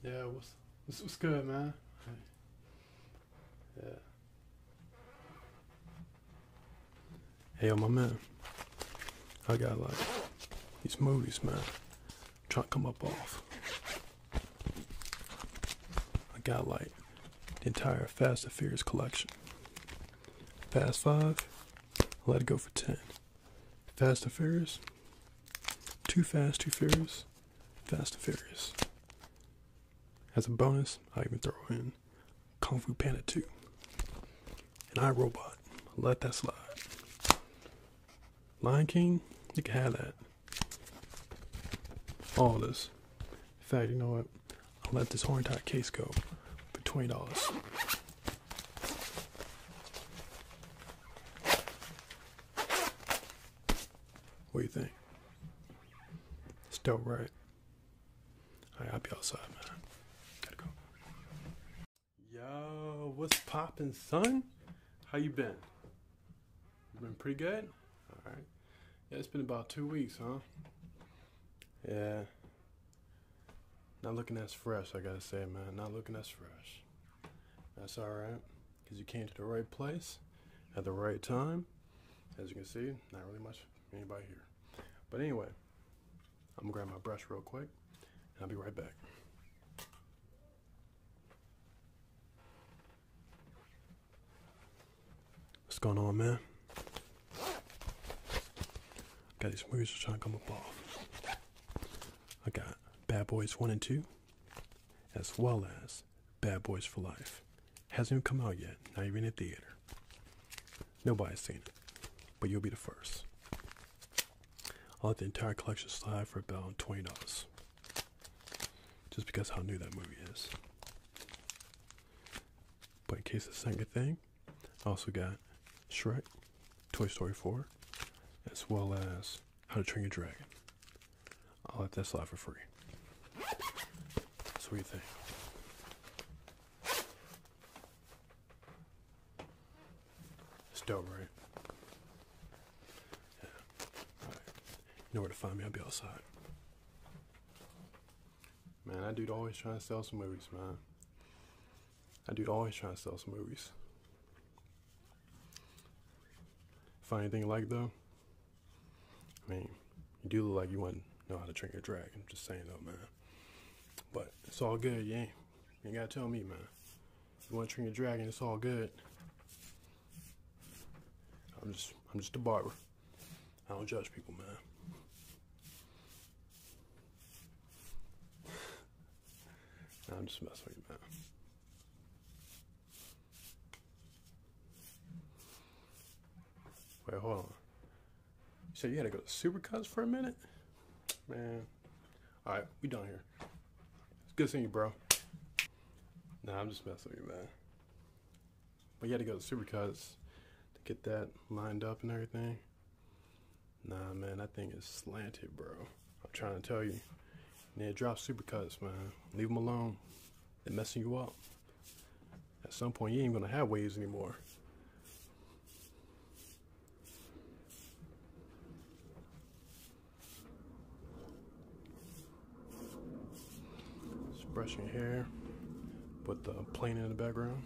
Yeah, what's good, man? Yeah. Hey, yo, my man. I got like these movies, man. Trying to come up off. I got like the entire Fast and Furious collection. Fast 5, let it go for 10. Fast and Furious, Too Fast, Too Furious, Fast and Furious. As a bonus, I even throw in Kung Fu Panda 2 and iRobot. Let that slide. Lion King, you can have that. All this. In fact, you know what? I'll let this whole entire case go for $20. What do you think? It's dope, right? Alright, I'll be outside, man. Gotta go. Yo, what's poppin', son? How you been? You been pretty good? Alright. Yeah, it's been about 2 weeks, huh? Yeah. Not looking as fresh, I gotta say, man. Not looking as fresh. That's alright. Because you came to the right place at the right time. As you can see, not really much anybody here. But anyway, I'm gonna grab my brush real quick, and I'll be right back. What's going on, man? Got these movies trying to come up off. I got Bad Boys 1 and 2, as well as Bad Boys for Life. Hasn't even come out yet, not even in theater. Nobody's seen it, but you'll be the first. I'll let the entire collection slide for about $20. Just because how new that movie is. But in case it's the second thing, I also got Shrek, Toy Story 4, as well as How to Train Your Dragon. I'll let that slide for free. So what do you think? It's dope, right? Yeah. Alright. You know where to find me, I'll be outside. Man, that dude always trying to sell some movies, man. That dude always trying to sell some movies. Find anything you like, though? I mean, you do look like you want to know how to train your dragon. I'm just saying, though, man. But it's all good, you ain't gotta tell me, man. If you want to train your dragon, it's all good. I'm just a barber. I don't judge people, man. Nah, I'm just messing with you, man. Wait, hold on. You said you had to go to Supercuts for a minute? Man. Alright, we done here. It's good seeing you, bro. Nah, I'm just messing with you, man. But you had to go to Supercuts to get that lined up and everything. Nah, man, that thing is slanted, bro. I'm trying to tell you. You need to drop Supercuts, man. Leave them alone. They're messing you up. At some point, you ain't gonna have waves anymore. Just brushing your hair. Put the plane in the background.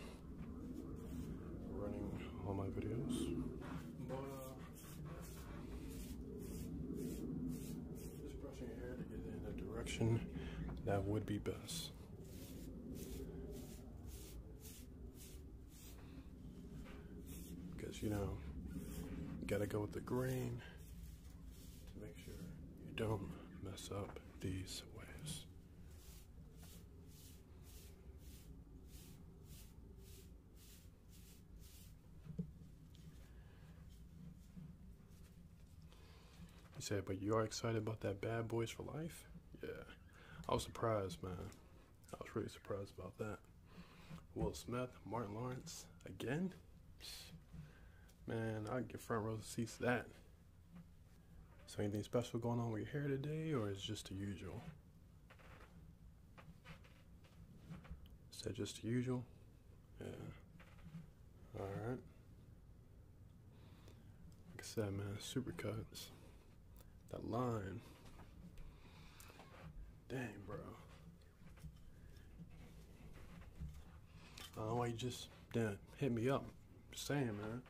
Running all my videos. But, just brushing your hair to get it in the direction that would be best. Because, you know, you gotta go with the grain to make sure you don't mess up these waves. You said, but you are excited about that Bad Boys for Life? Yeah. I was surprised, man. I was really surprised about that. Will Smith, Martin Lawrence, again? Man, I'd get front row seats to that. So anything special going on with your hair today, or is it just the usual? Is that just the usual? Yeah. Alright. Like I said, man, Supercuts. That line. Dang, bro. you just didn't hit me up? Just saying, man.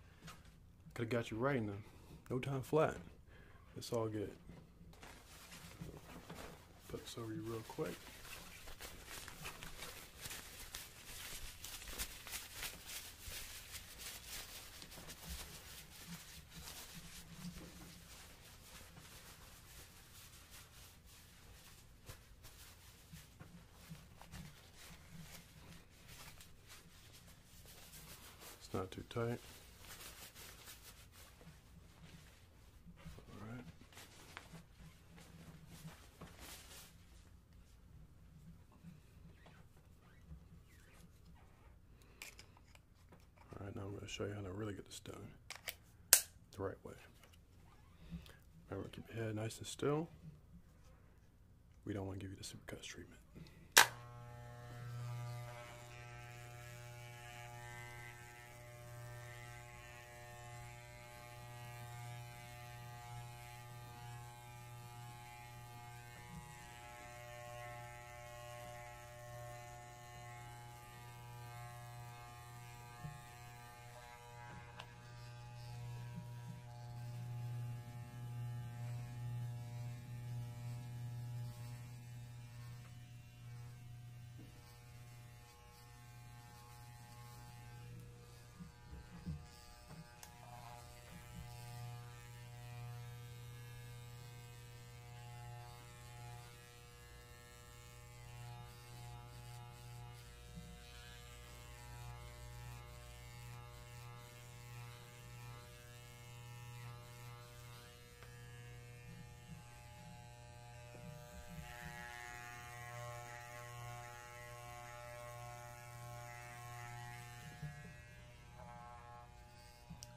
Could have got you right in the no time flat. It's all good. Put this over you real quick. It's not too tight. All right. All right, now I'm going to show you how to really get this done the right way. Remember, keep your head nice and still. We don't want to give you the supercuts treatment.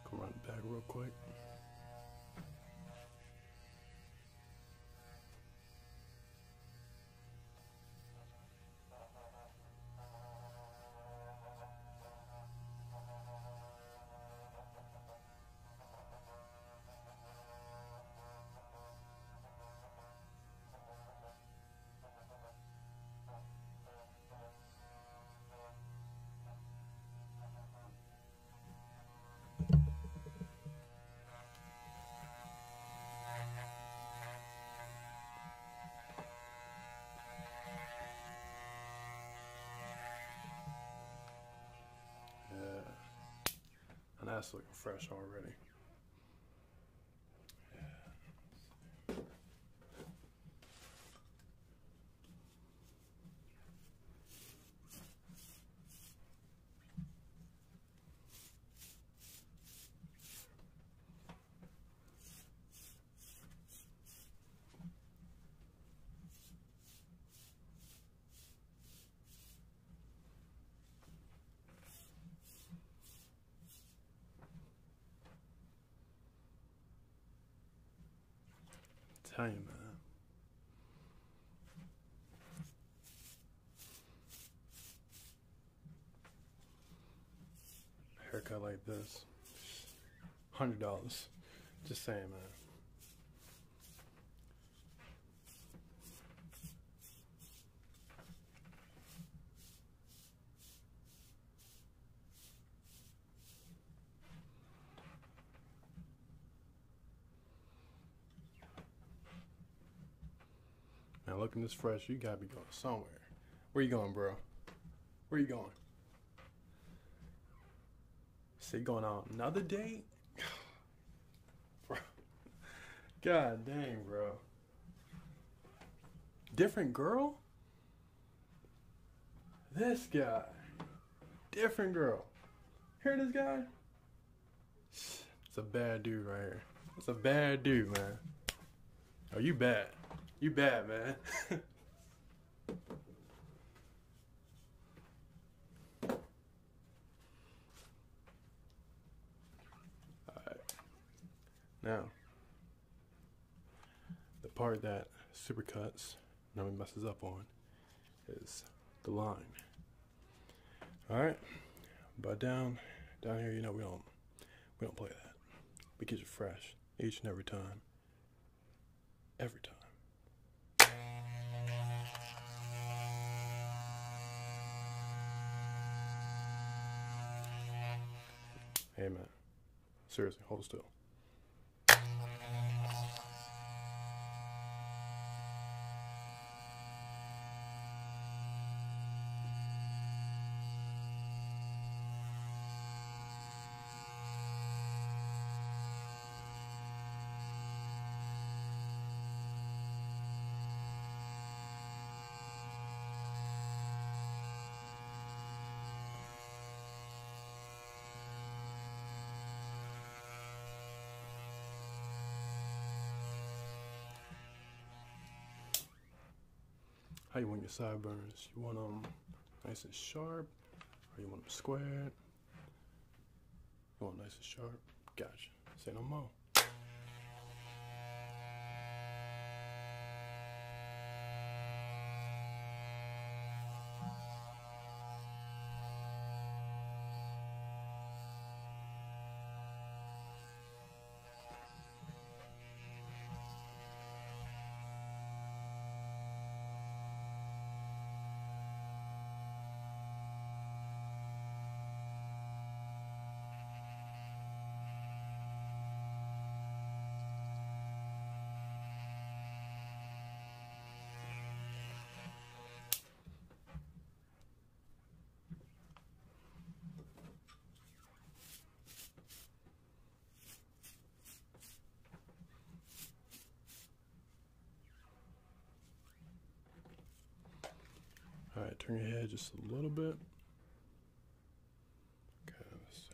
Come around the back real quick. And that's looking fresh already. Tell you, man. A haircut like this, $100. Just saying, man. Now looking this fresh, you gotta be going somewhere. Where you going, bro? Where you going? Say going on another date? Bro. God dang, bro. Different girl? This guy. Different girl. Hear this guy? It's a bad dude right here. It's a bad dude, man. Oh, you bad. You bad, man. Alright. Now, the part that supercuts normally messes up on is the line. Alright? But down here, you know, we don't play that. We get you fresh each and every time. Every time. Hey man, seriously, hold still. How you want your sideburns? You want them nice and sharp, or you want them squared? You want nice and sharp? Gotcha. Say no more. All right, turn your head just a little bit. Okay, let's see.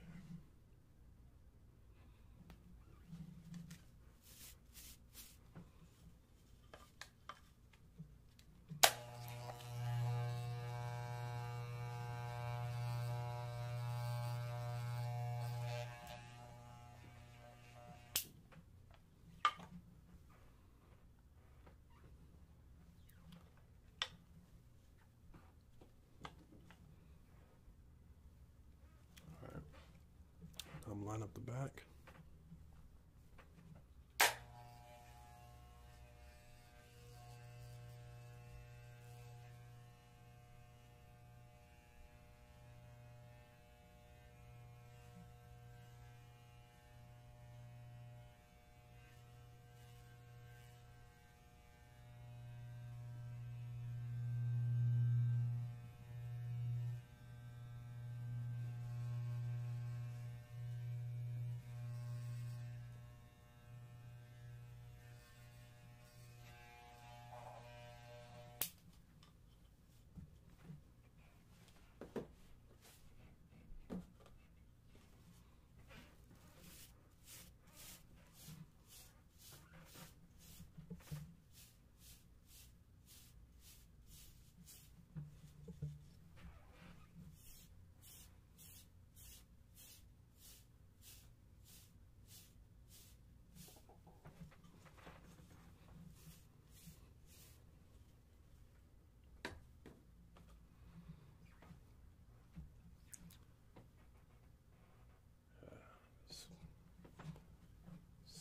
Line up the back.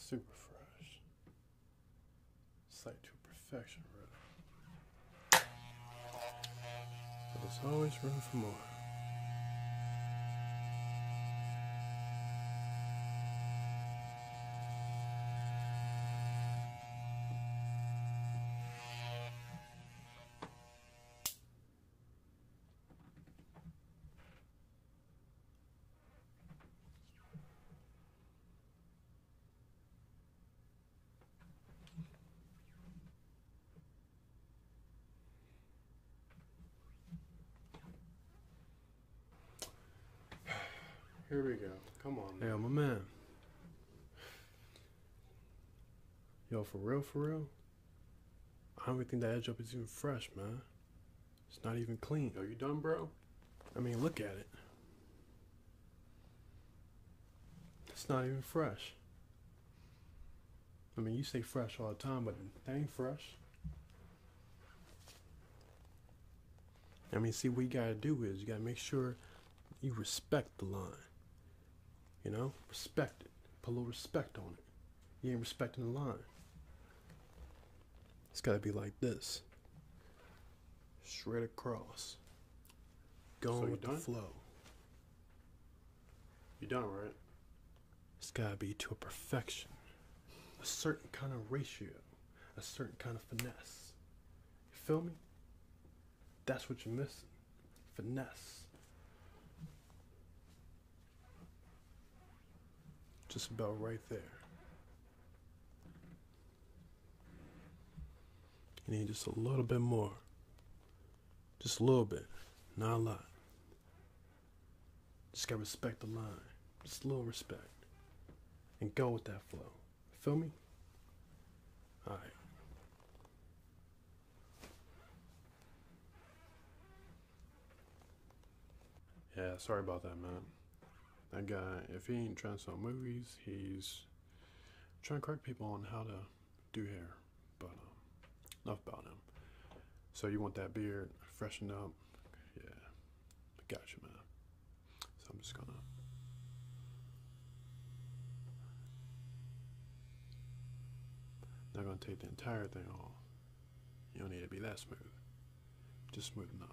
Super fresh. Sight to perfection, really. But there's always room for more. Here we go. Come on. Hey, my man. Yo, for real, for real? I don't even think that edge up is even fresh, man. It's not even clean. Yo, you done, bro? I mean, look at it. It's not even fresh. I mean, you say fresh all the time, but that ain't fresh. I mean, see, what you gotta do is you gotta make sure you respect the line. You know? Respect it. Put a little respect on it. You ain't respecting the line. It's gotta be like this. Straight across. Going with the flow. You done, right? It's gotta be to a perfection, a certain kind of ratio, a certain kind of finesse. You feel me? That's what you're missing. Finesse. Just about right there. You need just a little bit more. Just a little bit, not a lot. Just gotta respect the line. Just a little respect. And go with that flow. Feel me? Alright. Yeah, sorry about that, man. That guy, if he ain't trying to sell movies, he's trying to correct people on how to do hair. But enough about him. So you want that beard freshened up? Yeah, I got you, man. So I'm just gonna. Not gonna take the entire thing off. You don't need to be that smooth. Just smooth enough.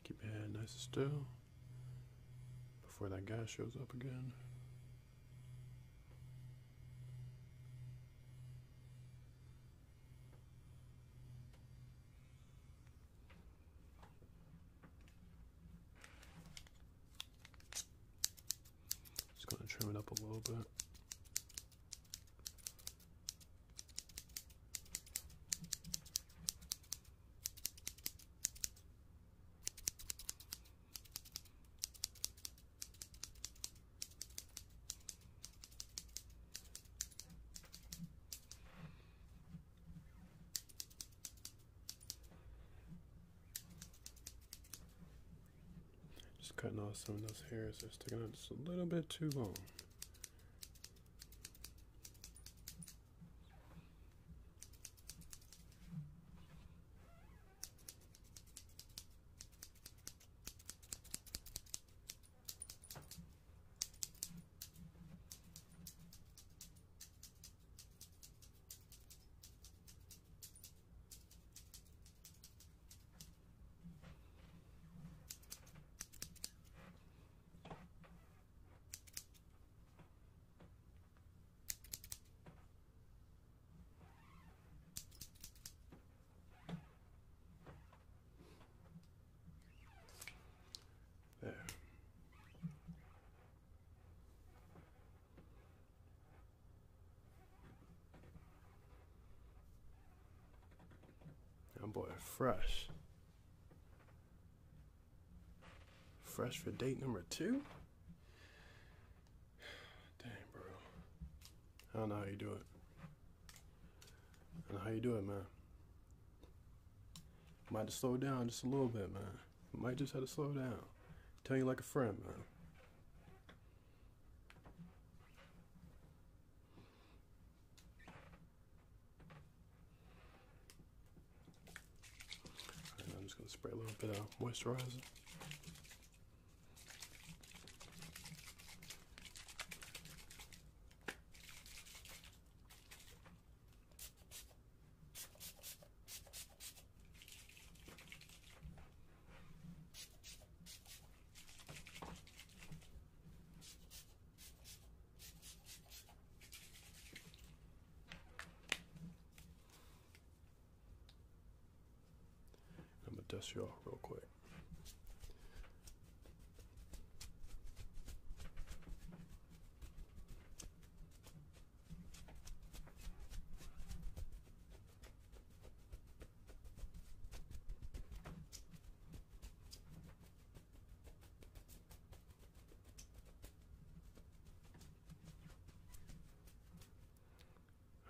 Keep your head nice and still before that guy shows up again. Just gonna trim it up a little bit. Cutting off some of those hairs that are sticking out just a little bit too long. There. Oh boy, fresh. Fresh for date number 2? Dang, bro. I don't know how you do it. I don't know how you do it, man. Might have to slow down just a little bit, man. Might just have to slow down. Tell you like a friend, man. Alright, I'm just gonna spray a little bit of moisturizer. Dust you off real quick.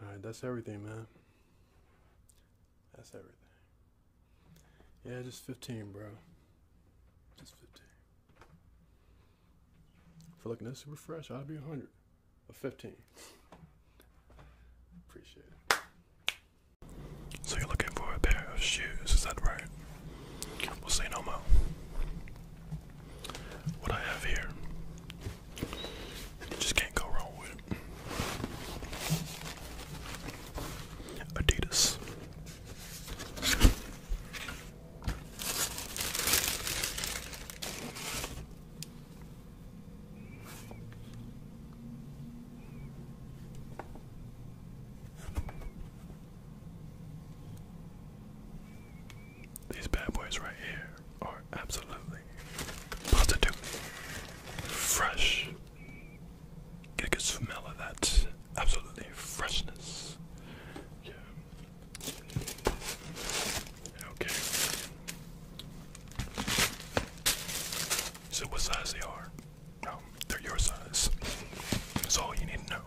Alright, that's everything, man. That's everything. Yeah, just 15, bro. Just 15. For looking this super fresh, I'd be 100. Or 15. Appreciate it. So you're looking for a pair of shoes, is that right? We'll say no more. What I have here, you just can't go wrong with it. Adidas. These bad boys right here are absolutely, positively fresh. Get a good smell of that. Absolutely freshness. Yeah. Okay. So what size they are? They're your size. That's all you need to know.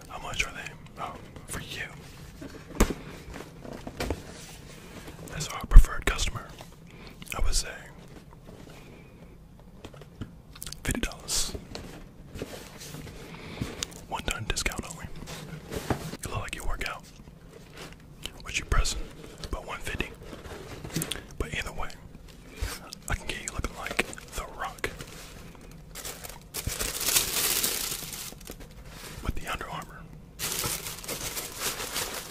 How much are they? For you. As our preferred customer, I would say $50. One-time discount only. You look like you work out. What you pressing? About 150. But either way, I can get you looking like The Rock. With the Under Armour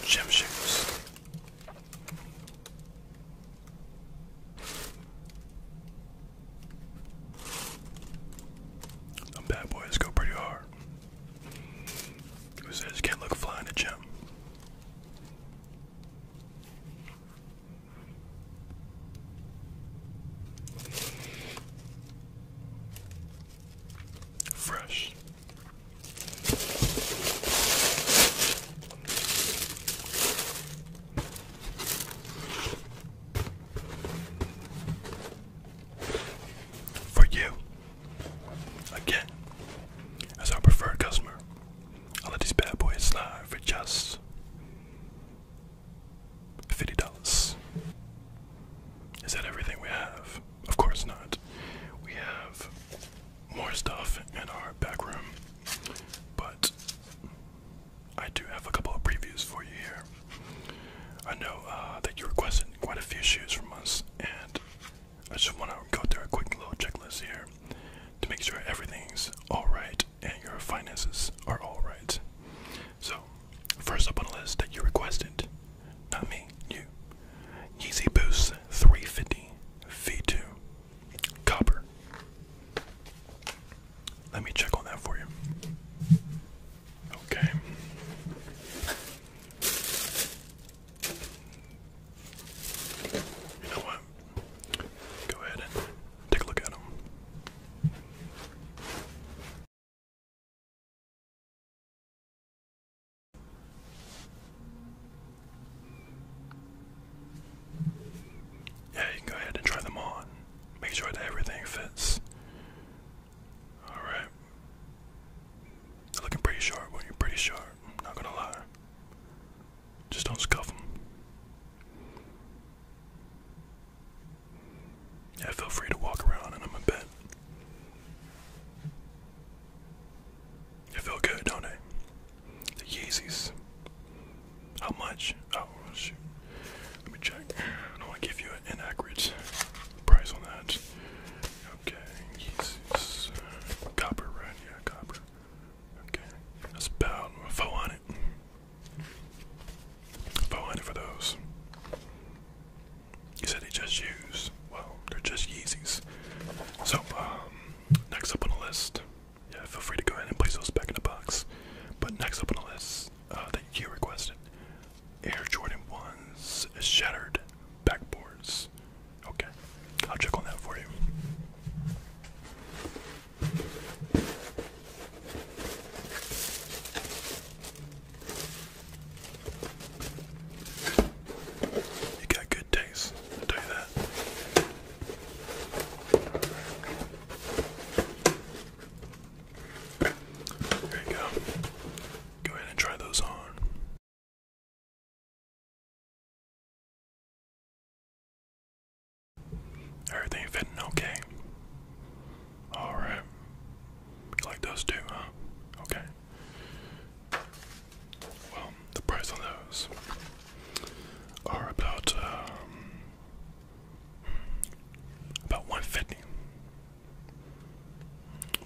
gym shoes. Them bad boys go pretty hard. Who says you can't look fly in the gym? Fresh. For you, again, as our preferred customer, I'll let these bad boys slide for just $50. Is that everything we have? Of course not. We have more stuff in our back room, but I do have a couple of previews for you here. I know that you requested quite a few shoes from us, and I just want to go through a quick little checklist here to make sure everything's alright and your finances are alright. So, first up on the list that you requested, not me, you, Yeezy Boost 350 V2 Copper. Let me check on that for you. Okay. You know what? Go ahead and take a look at them. Yeah, you can go ahead and try them on. Make sure that everything fits. Alright. They're looking pretty sharp when you're pretty sharp. Not gonna lie. Just don't scuff them. Yeah, feel free to walk around in them a bit. They feel good, don't they? The Yeezys. How much? Oh, shoot. Let me check. I don't want to give you an inaccurate price on that. Okay, Yeezys. Copper, right? Yeah, copper. Okay. That's about 400. 400 for those. You said they just used. Well, they're just Yeezys. So, next up on the list. Yeah, feel free to go ahead and place those back in the box. But next up on the list that you requested, Air Jordan 1's shattered backboards. Okay, I'll check on that for you. You got good taste, I'll tell you that. There you go. Go ahead and try those on. Everything fitting okay? Alright. You like those too, huh? Okay. Well, the price on those are about $150.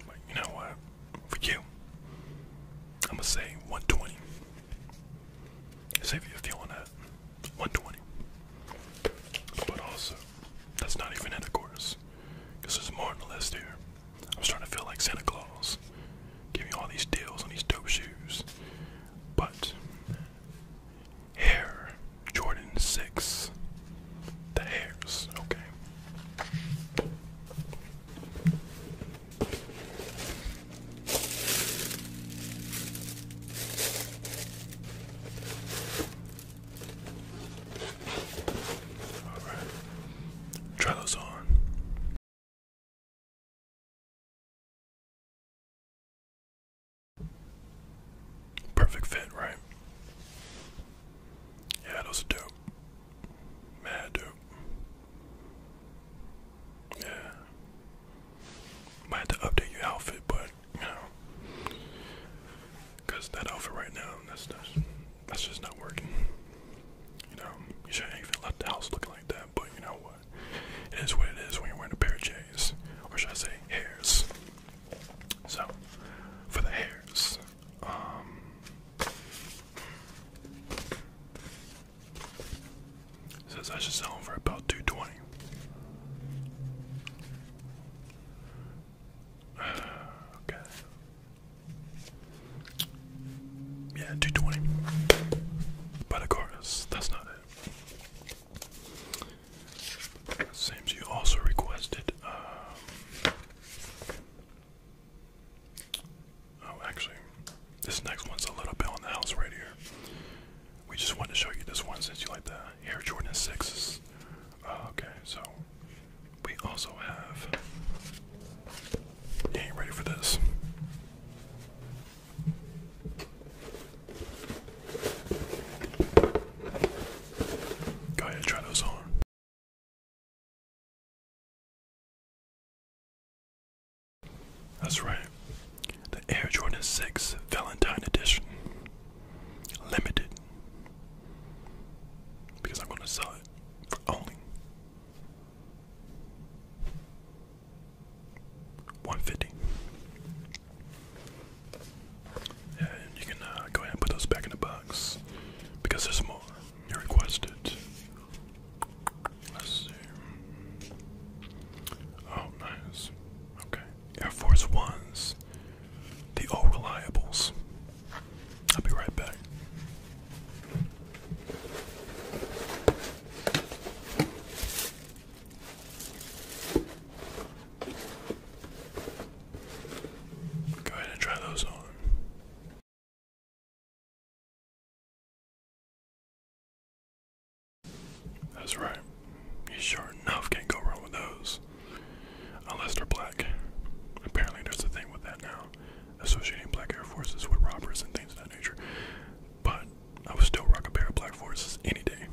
But you know what? For you, I'm gonna say $120. Save you a feeling that. $120. But also, that's not even it, of course, because there's more on the list here. I'm starting to feel like Santa Claus, giving you all these deals on these dope shoes. But those are dope. Mad dope. Yeah. Might have to update your outfit, but you know, cause that outfit right now, that's just not working. You know, you shouldn't even left the house looking like that, but you know what? It is what it is when you're wearing a pair of J's, or should I say hairs. So, for the hairs, says I should sell them for about $220. Okay. Yeah, $220. But of course, that's not it. Seems you also requested. Oh, actually, this next one's a little bit on the house right here. We just wanted to show you this one since you like the Air Jordan 6s. Okay, so we also have. You ain't ready for this. Go ahead and try those on. That's right. The Air Jordan 6 Valentine Edition. Limited. Because I'm going to sell it for only $150. And you can go ahead and put those back in the box. Because there's more. You requested. Let's see. Oh, nice. Okay. Air Force Ones. The old reliables. I'll be right back. Go ahead and try those on. That's right. You sure enough can't go wrong with those. Unless they're black. Apparently there's a thing with that now. Associating black Air Forces with robbers and things of that nature. But I would still rock a pair of black Forces any day.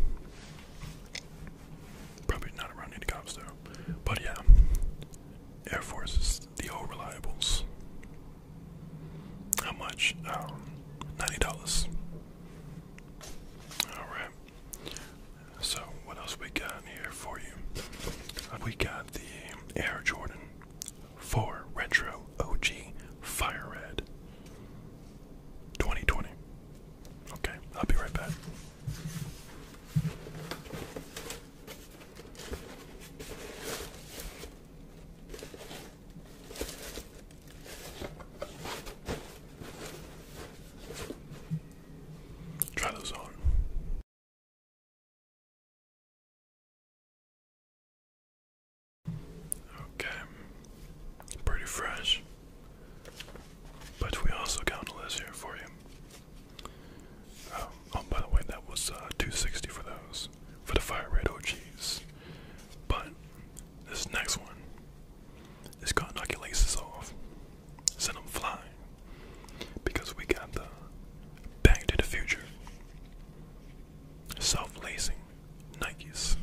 Probably not around any cops though. But yeah. Air Forces, the old reliables. How much? $90. Alright. So what else we got here for you? We got the Air Jordan 4 Retro OG Fire Red 2020. Okay, I'll be right back. Try those on. Okay, pretty fresh. But we also got on the list here for you. Oh, by the way, that was $260 for those, for the Fire Red OGs. But this next one is gonna knock your laces off, send them flying, because we got the Back to the Future self-lacing Nikes.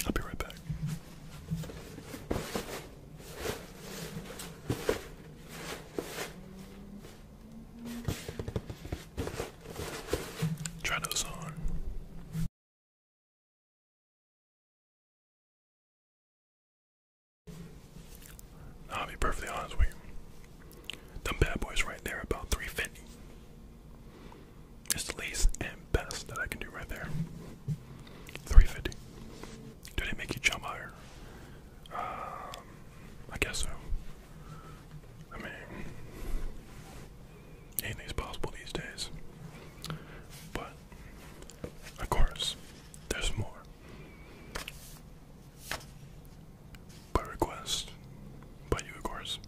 I'll be right back. Try those on. I'll be perfectly honest with you. Them bad boys right there about $350. It's the least and best that I can do right there. $350. Do they make you jump higher? I guess so. I mean, anything's possible these days. But, of course, there's more. By request, by you, of course.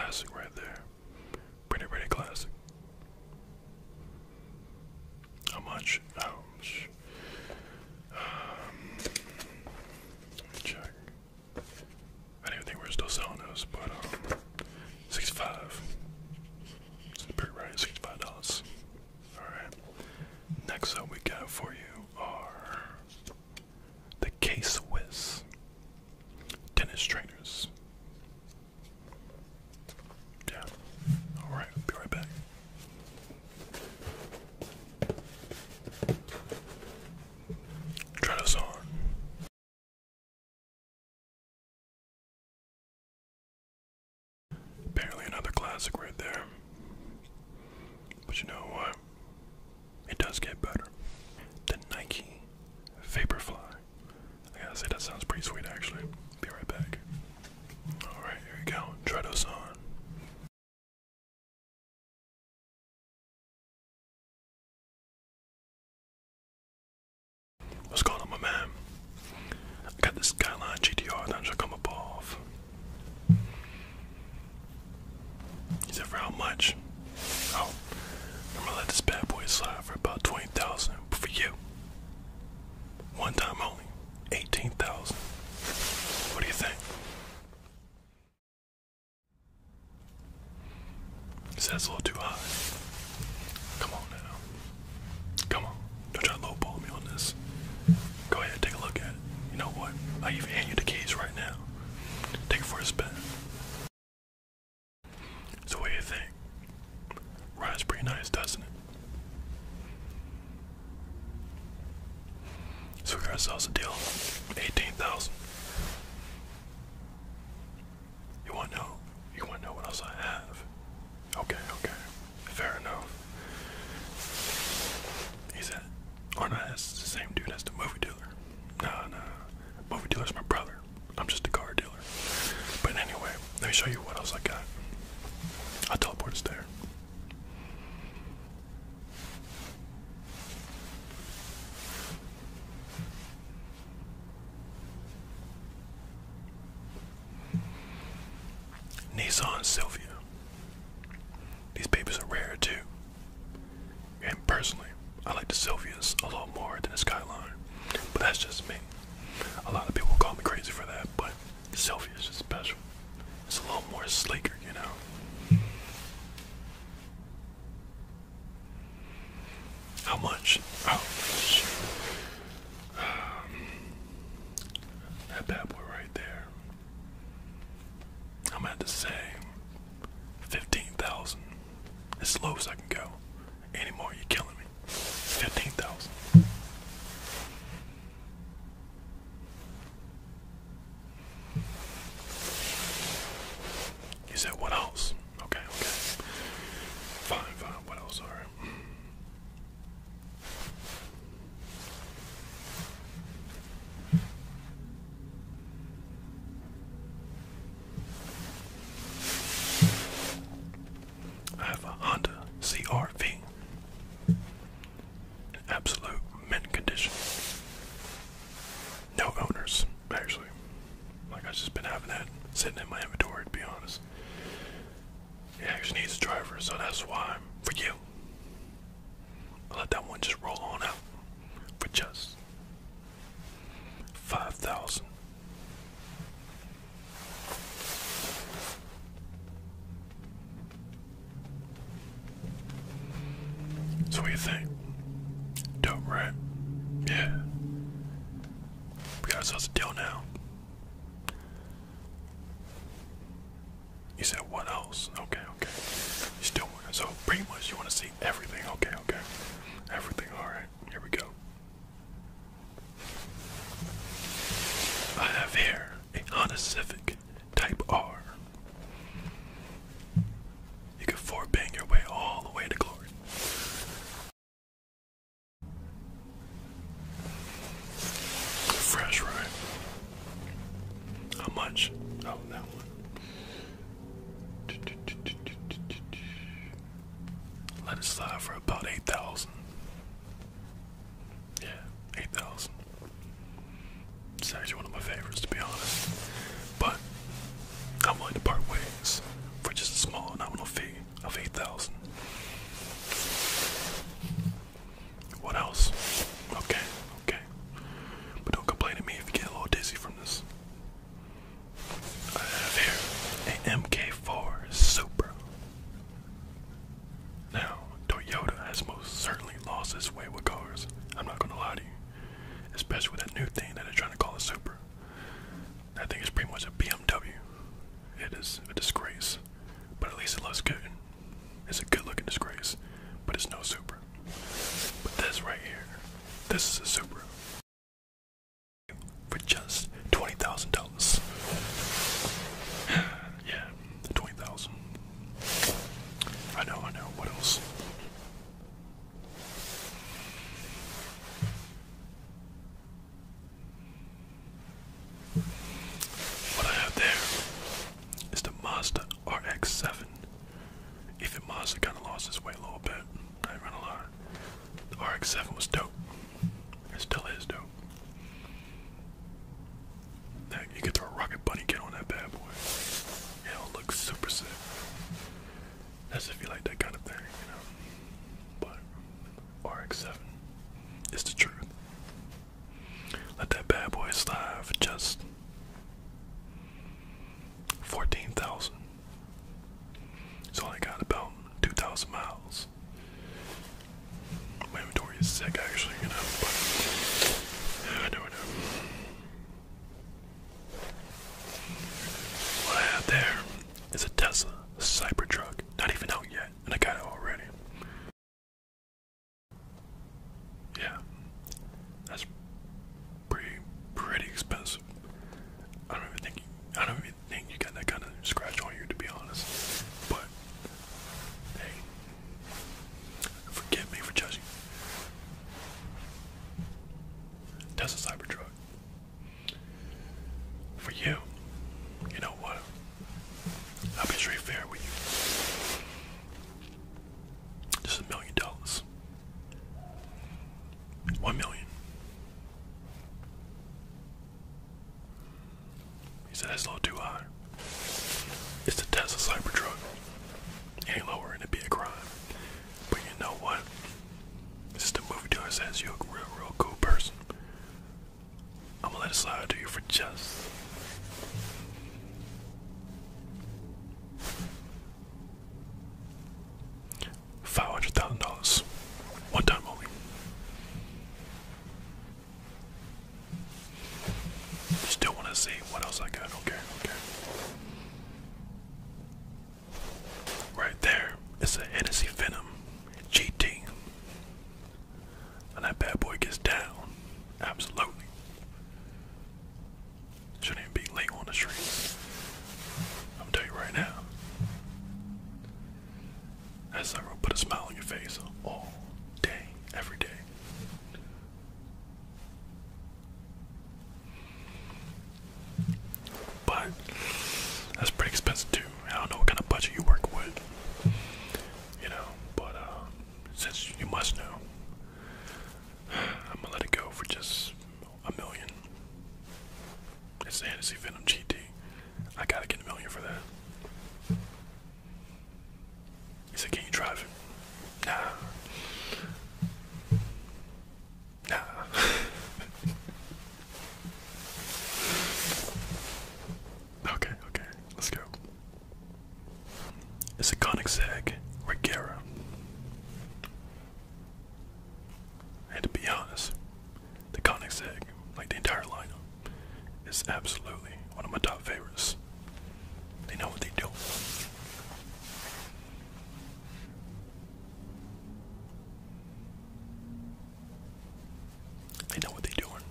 classic right there. Pretty classic. How much? Let me check. I didn't think we were still selling those, but 65. It's pretty right, $65. Alright. Next up we got for you are the K-Swiss tennis trainers. Yeah. Alright, I'll be right back. Try those on. Apparently another classic right there. But you know what? It does get better. The Nike Vaporfly. I gotta say that sounds pretty sweet actually. Be right back. Alright, here we go. Try those on. What's going on, my man? I got this Skyline GTR that should come up off. He said for how much? Oh, I'm gonna let this bad boy slide for about 20,000. But for you, one time only, 18,000. What do you think? He said it's a little too high. Come on now. Come on. Don't try to lowball me on this. Go ahead, take a look at it. You know what? I even hand you the keys right now. Take it for a spin. So what do you think? Ride's pretty nice, doesn't it? So we got ourselves a deal. 18,000. You wanna know? You wanna know what else I have? Okay. Fair enough. He said, aren't I the same dude as the movie dealer? Nah. Movie dealer's my brother. I'm just a car dealer. But anyway, let me show you what else I got. I'll teleport us there. Nissan Sylvia. These babies are rare too. And personally, I like the Sylvias a lot more than the Skyline. But that's just me. A lot of people call me crazy for that, but the Sylvia is just special. It's a little more sleeker, you know. How much? Oh, shoot. That bad boy right there. I'm at the same 15,000. As low as I can go. Any more, you're killing me. 15,000. You said what else? Okay. Fine. What else? Alright. I have a Honda CR-V. In absolute mint condition. No owners, actually. Like, I've just been having that sitting in my inventory, to be honest. It actually needs a driver, so that's why, for you, I'll let that one just roll on out for just 5,000. So what do you think? Dope, right? Yeah. We got ourselves a deal now. You said what else? Okay. You still want it. So pretty much you want to see everything. Okay. Everything, alright. Here we go. I have here a Honda Civic Type R. You can four-bang your way all the way to glory. Fresh, right? How much? Oh, that one. Let it slide for about lost its way with cars. I'm not gonna lie to you. Especially with that new thing that they're trying to call a Super. That thing is pretty much a BMW. It is a disgrace. But at least it looks good. It's a good looking disgrace. But it's no Super. But this right here, this is a Super. For just $20,000. Yeah, $20,000. I know. What else? What I have there is the Mazda RX-7. Even Mazda kind of lost its way a little bit. I ain't gonna lie. The RX-7 was dope. It still is dope. Heck, you could throw a rocket bunny kit on that bad boy. It'll look super sick. That's if you like that kind of thing, you know. But RX-7 is the truth. Let that bad boy slide for just 14,000. It's only got about 2,000 miles. My inventory is sick, actually, you know. But I know. What I have there is a Tesla Cybertruck. Not even out yet, and I got it already. Yeah, that's pretty expensive. I don't even think you got that kind of scratch on you, to be honest. But hey, forgive me for judging. Tesla Cybertruck. For you, you know what? I'll be straight fair with you. Just $1 million. 1 million. He said that's a little too high. It's the Tesla Cybertruck. Any lower and it'd be a crime. But you know what? This is the movie dealer says you're a real cool person. I'm gonna let it slide to you for just $500,000. One time only. You still want to see what else I got? Okay. Right there, it's a Hennessy Venom GT. And that bad boy gets down. Absolutely. Shouldn't even be legal on the street. I'm gonna tell you right now. That's not gonna put a smile on your face all day, every day. But that's pretty expensive too. I don't know what kind of budget you work with, you know. But since you must know, I'm gonna let it go for just $1 million. It's the Hennessy Venom GT. I gotta get $1 million for that. He said, "Can you drive it?" Nah. Okay, let's go. It's a Koenigsegg Regera. And to be honest, the Koenigsegg, like the entire lineup, is absolutely one of my top favorites. They know what they do. They know what they're doing.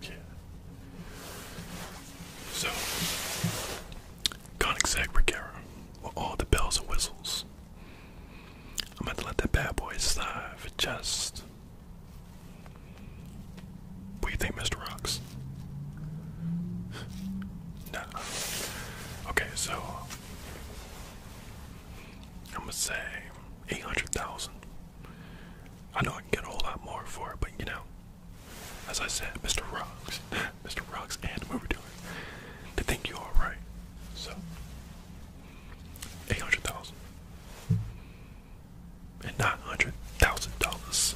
Yeah. So, Koenigsegg Regera, with all the bells and whistles. I'm about to let that bad boy slide for just. What do you think, Mr. Rocks? Nah. Okay, so I'm gonna say 800,000. I know I can get a whole lot more for it, but you know, as I said, Mr. Rocks, Mr. Rocks and the movie dealer, they think you are right. So 800,000 and $900,000.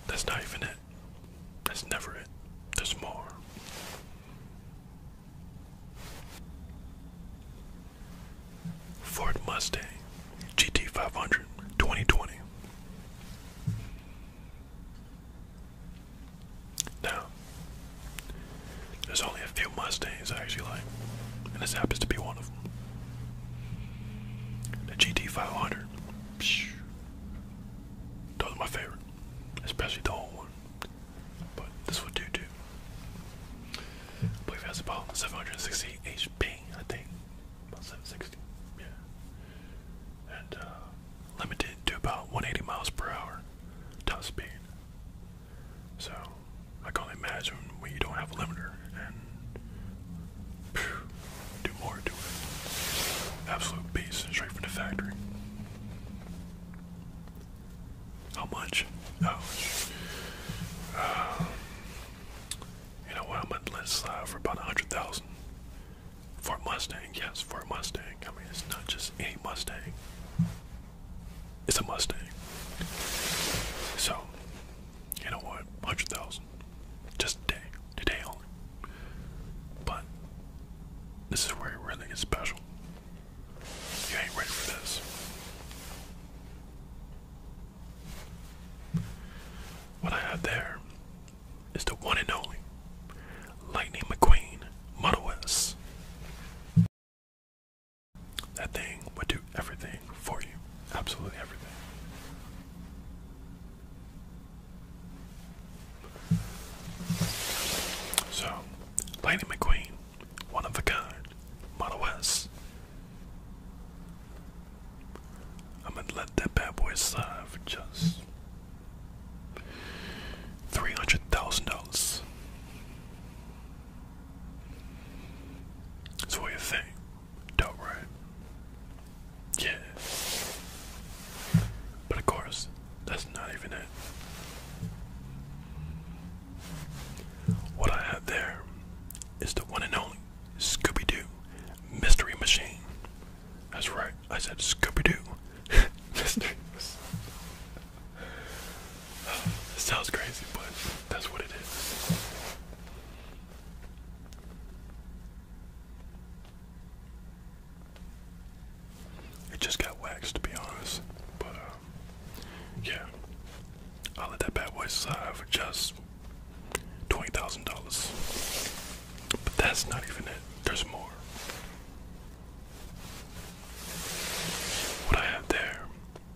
That's not even it. That's never it. There's more. Ford Mustang GT500 2020. Mustangs I actually like, and this happens to be one of them. The GT500. Psh, those are my favorite, especially the old one. But this would do too. I believe it has about 760 HP, I think. About 760, yeah. And limited to about 180 miles per hour top speed. So I can only imagine when you don't have a limiter and do more to it. Absolute beast, straight from the factory. How much? Oh, you know what? I'm gonna let it slide for about 100,000 for a Mustang. Yes, for a Mustang. I mean, it's not just any Mustang. It's a Mustang. So, you know what? 100,000. Just today only. But this is where it really gets special. You ain't ready for this. What I have there is the one and only Lightning McQueen Model S. That thing would do everything for you. Absolutely everything. So, Lightning McQueen, one of a kind, Model S. I'm gonna let that bad boy slide for just $300,000. So what do you think? Dope, right? Yeah. But of course, that's not even it. What I have there is the one and only Scooby-Doo Mystery Machine. That's right, I said Scooby-Doo Mystery Machine. It sounds crazy, but that's what it is. It just got waxed, to be honest. But, yeah. I'll let that bad boy slide for just $20,000. But that's not even it. There's more. What I have there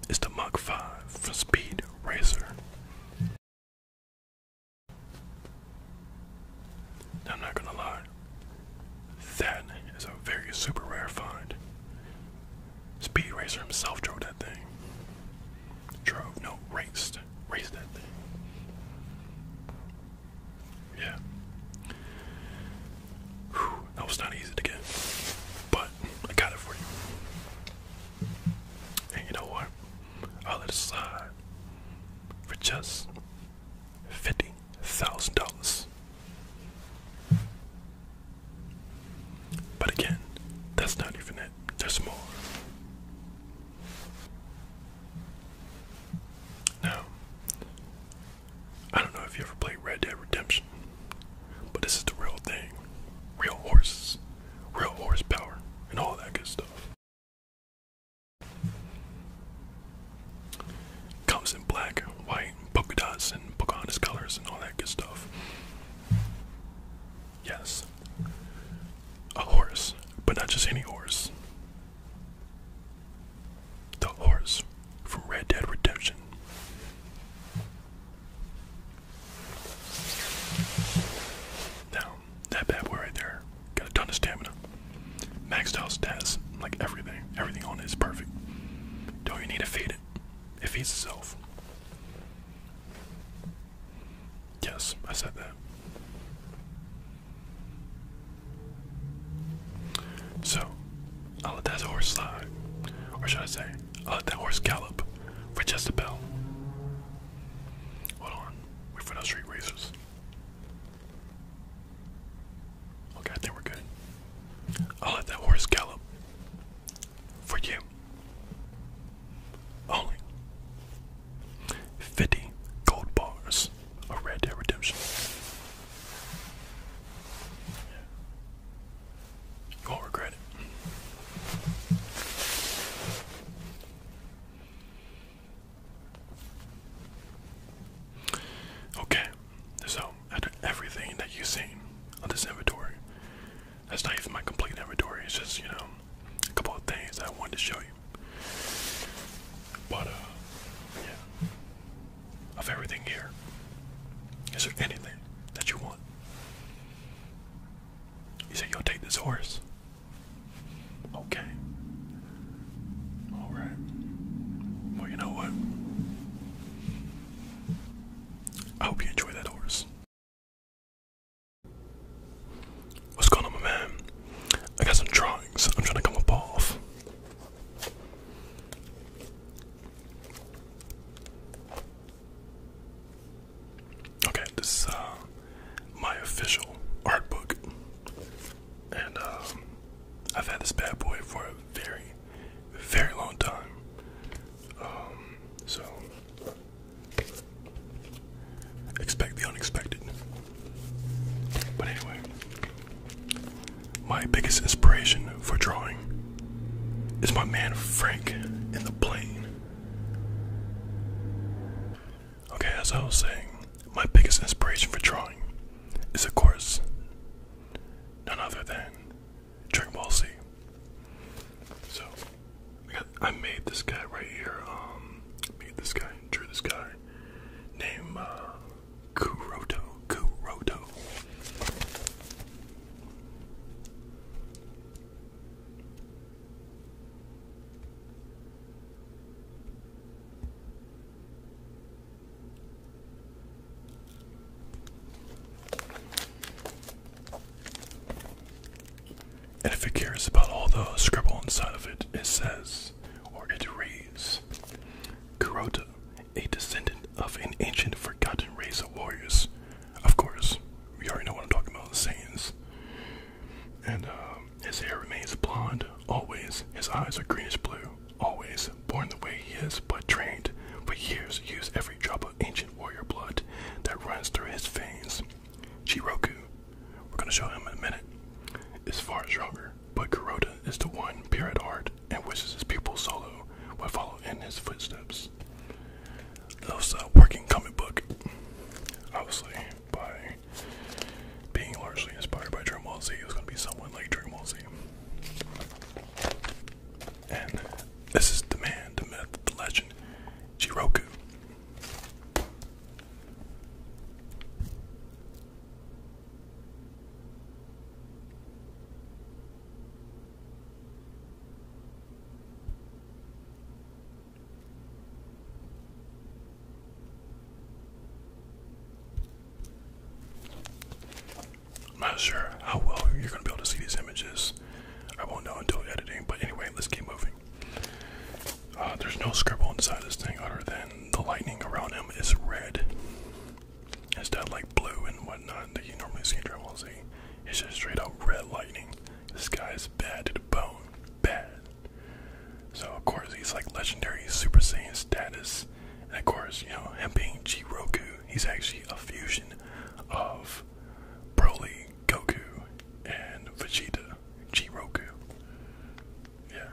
is the Mach 5 from Speed Racer. Now, I'm not gonna lie. That is a very super rare find. Speed Racer himself drove that thing. Raced that thing. Yeah. Whew, that was not easy to get. But I got it for you. And you know what? I'll let it slide for just $50,000. But again, that's not even it. There's more. Now, I don't know if you ever played Red Dead Redemption, but this is the real thing. Real horses, real horsepower, and all that good stuff. Comes in black, white, polka dots, and Pocahontas colors, and all that good stuff. Yes, a horse, but not just any horse. The horse from Red Dead Redemption. Now, that bad boy right there got a ton of stamina. Maxed out stats, like everything. Everything on it is perfect. Don't even need to feed it. It feeds itself. Yes, I said that. So, I'll let that horse slide. Or should I say, I'll let that horse gallop for just a bell. Hold on. Wait for those street racers. Okay, I think we're good. I'll let that horse gallop for you. Only 50 gold bars of Red Dead Redemption. You won't regret it. I hope you enjoy that horse. What's going on, my man? I got some drawings I'm trying to come up off. Okay, this is my official art book. And I've had this bad boy for a very, very long time. So expect the unexpected. But anyway, my biggest inspiration for drawing is my man Frank in the plane. Okay, as I was saying, my biggest inspiration for drawing is, of course, none other than Dragon Ball Z. So, I made this guy right here. Drew this guy named Kuroto. And if you're curious about all the scribble inside of it, it says, or it reads, Kurota, a descendant of an ancient forgotten race of warriors. Of course, we already know what I'm talking about, the Saiyans. And his hair remains blonde, always. His eyes are greenish blue, always. Born the way he is, but trained for years to use every drop of ancient warrior blood that runs through his veins. Jiroku, we're going to show him in a minute, is far stronger, but Kuroda is the one pure at heart and wishes his pupil Solo would follow in his footsteps. Those working comic book, obviously, by being largely inspired by Dragon Ball Z, it was going to be someone like Dragon Ball Z. And this is the man, the myth, the legend, Jiroku. I'm not sure how well you're going to be able to see these images. I won't know until editing, but anyway, let's keep moving. There's no scribble inside this thing other than the lightning around him is red. Instead of like blue and whatnot that you normally see in Dragon Ball Z. It's just straight up red lightning. This guy is bad to the bone. Bad. So of course he's like legendary Super Saiyan status. And of course, you know, him being Jiroku, he's actually a fusion of Broly, Goku, and Vegeta. Jiroku. Yeah.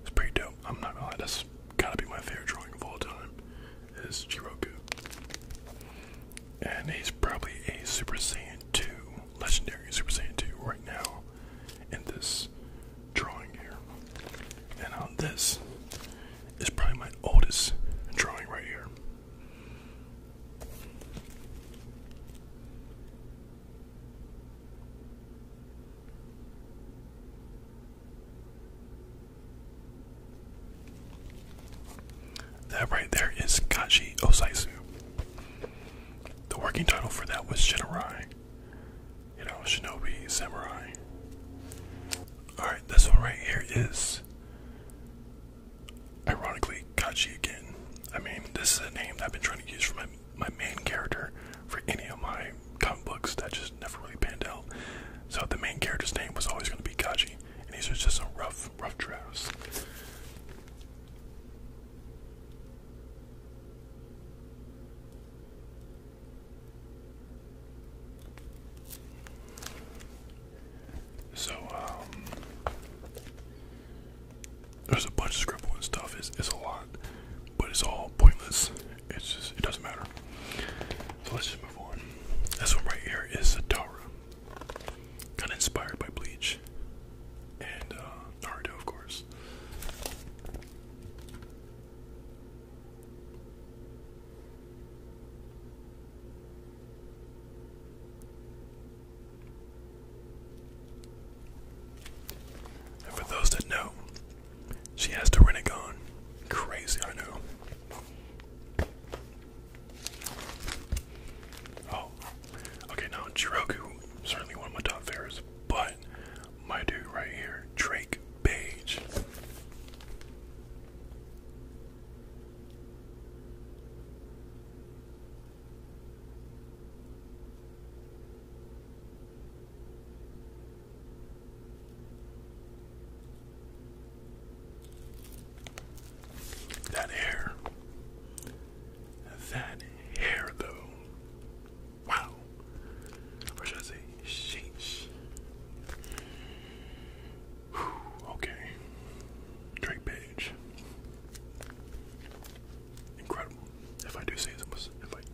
It's pretty dope. I'm not gonna lie, that's gotta be my favorite drawing of all time, is Jiroku. And he's probably a Super Saiyan 2, legendary Super Saiyan 2 right now in this drawing here. And this is probably my oldest drawing right here. That right there is Kaji Osaisu. The working title for that was Shinrai. You know, Shinobi, Samurai. Alright, this one right here is, ironically, Kaji again. I mean, this is a name that I've been trying to use for my main character for any of my comic books that just never really panned out. So the main character's name was always going to be Kaji. And these are just some rough drafts. So, there's a bunch of scribble and stuff. It's a lot, but it's all pointless. It's just, it doesn't matter. So let's just move on. This one right here is Satara. Kind of inspired by Bleach and Naruto, of course. And for those that know, she has the Rinnegan. Crazy, I know. if I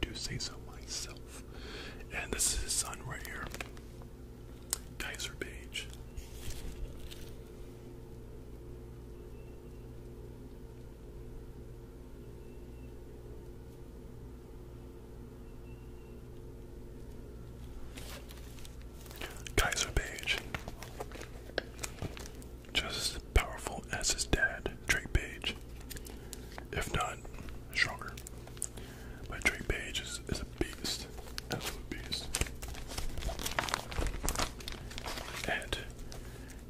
do say so myself. And this is his son right here, Kaiser Page. Kaiser Page, just as powerful as his dad, Drake Page, if not stronger. But Drake Page is a beast, absolute beast. And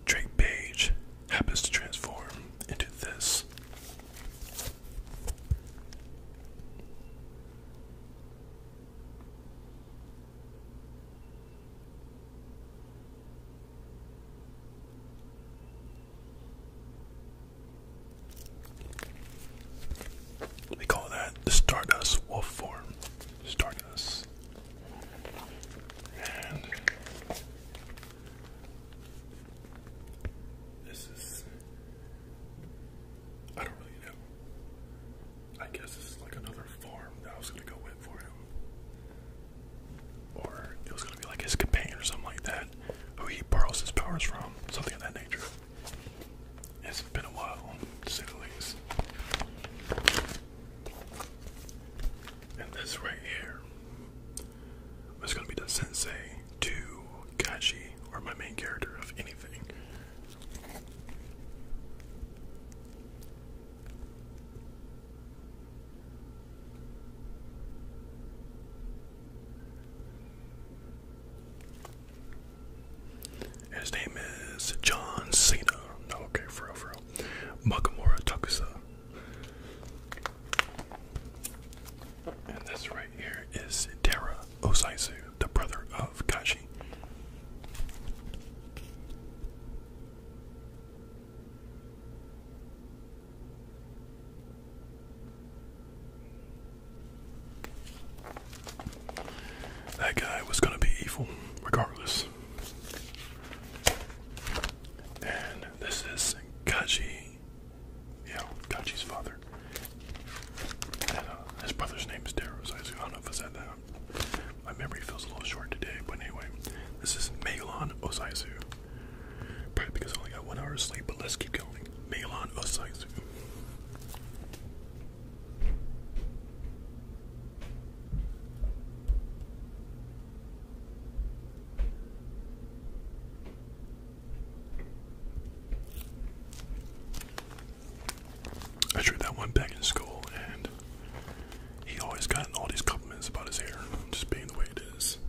Drake Page happens to transform into this. We call that the Stardust Wolf form. Stardust. And this is, I don't really know. I guess this is like another form that I was gonna go with for him. Or it was gonna be like his companion or something like that, who he borrows his powers from, something of that nature. It's been a while, to say the least. And this right here is going to be the sensei to Gachi, or my main character of anything. His name is John Cena. No, okay, for real, for real. Makamura Takusa. And this right here is Terra Osaisu, the brother of Kachi. That guy was gonna be evil, regardless. And this is Kachi. Yeah, Kachi's father. And his brother's name is Terra Osaisu. I don't know if I said that. My memory feels a little short today, but anyway, this is Meilon Osaisu. Probably because I only got 1 hour of sleep, but let's keep going. Meilon Osaisu. I drew that one back in school, and he always got all these compliments about his hair, just being the way it is.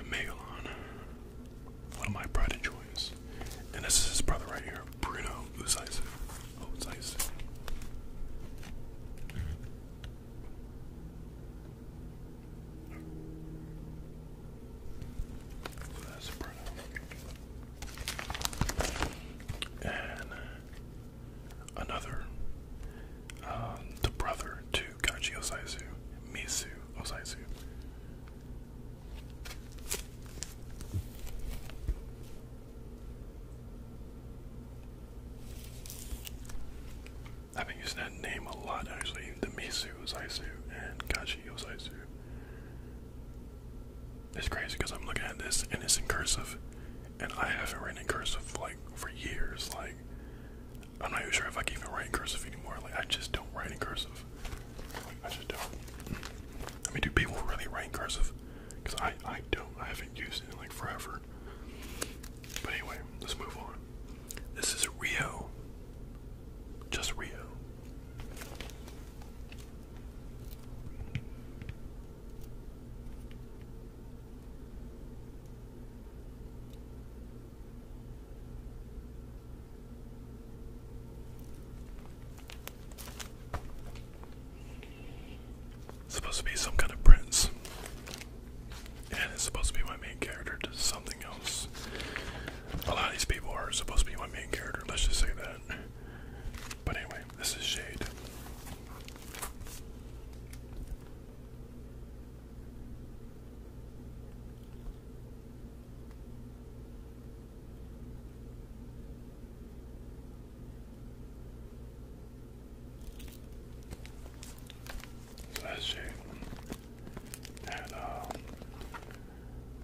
Megalon, one of my pride and joys. And this is his brother right here, Bruno Osaisu. Osaisu. So that's Bruno. And another, the brother to Gachi Osaisu, Misu Osaisu. I've been using that name a lot actually, the Misu Osaisu and Gachi Osaisu. It's crazy because I'm looking at this and it's in cursive, and I haven't written in cursive like for years. Like, I'm not even sure if I can even write in cursive anymore. Like, I just don't write in cursive. Like, I just don't. I mean, do people really write in cursive? Because I don't. I haven't used it in like forever. But anyway, let's move on. This is Rio. Just Rio. Supposed to be some kind of prince, and it's supposed to be my main character to something else. A lot of these people are supposed to be my main character, let's just say that. But anyway, this is Shade. this shade. And